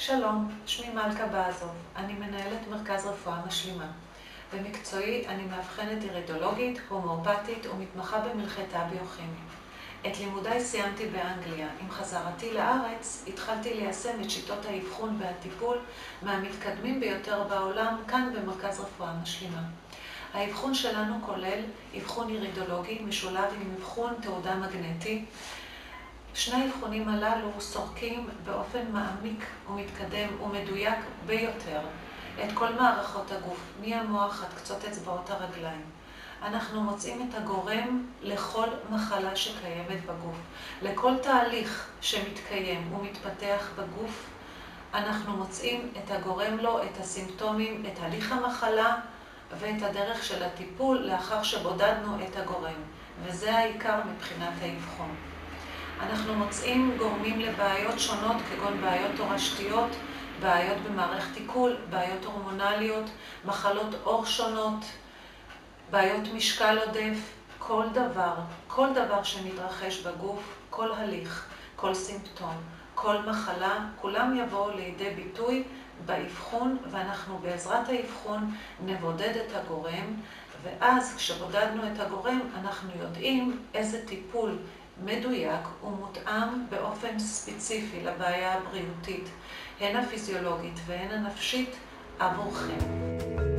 שלום, שמי מלכה באזוב, אני מנהלת מרכז רפואה משלימה. במקצועי אני מאבחנת אירידולוגית, הומאופתית ומתמחה במלחתה ביוכימית. את לימודיי סיימתי באנגליה. עם חזרתי לארץ התחלתי ליישם את שיטות האבחון והטיפול מהמתקדמים ביותר בעולם כאן במרכז רפואה משלימה. האבחון שלנו כולל אבחון אירידולוגי משולב עם אבחון תעודה מגנטי. שני האבחונים הללו סורקים באופן מעמיק ומתקדם ומדויק ביותר את כל מערכות הגוף, מהמוח עד קצות אצבעות הרגליים. אנחנו מוצאים את הגורם לכל מחלה שקיימת בגוף. לכל תהליך שמתקיים ומתפתח בגוף, אנחנו מוצאים את הגורם לו, את הסימפטומים, את הליך המחלה ואת הדרך של הטיפול לאחר שבודדנו את הגורם. וזה העיקר מבחינת האבחון. אנחנו מוצאים גורמים לבעיות שונות כגון בעיות תורשתיות, בעיות במערכת עיכול, בעיות הורמונליות, מחלות עור שונות, בעיות משקל עודף, כל דבר שמתרחש בגוף, כל הליך, כל סימפטום, כל מחלה, כולם יבואו לידי ביטוי באבחון, ואנחנו בעזרת האבחון נבודד את הגורם, ואז כשבודדנו את הגורם אנחנו יודעים איזה טיפול מדויק ומותאם באופן ספציפי לבעיה הבריאותית, הן הפיזיולוגית והן הנפשית עבורכם.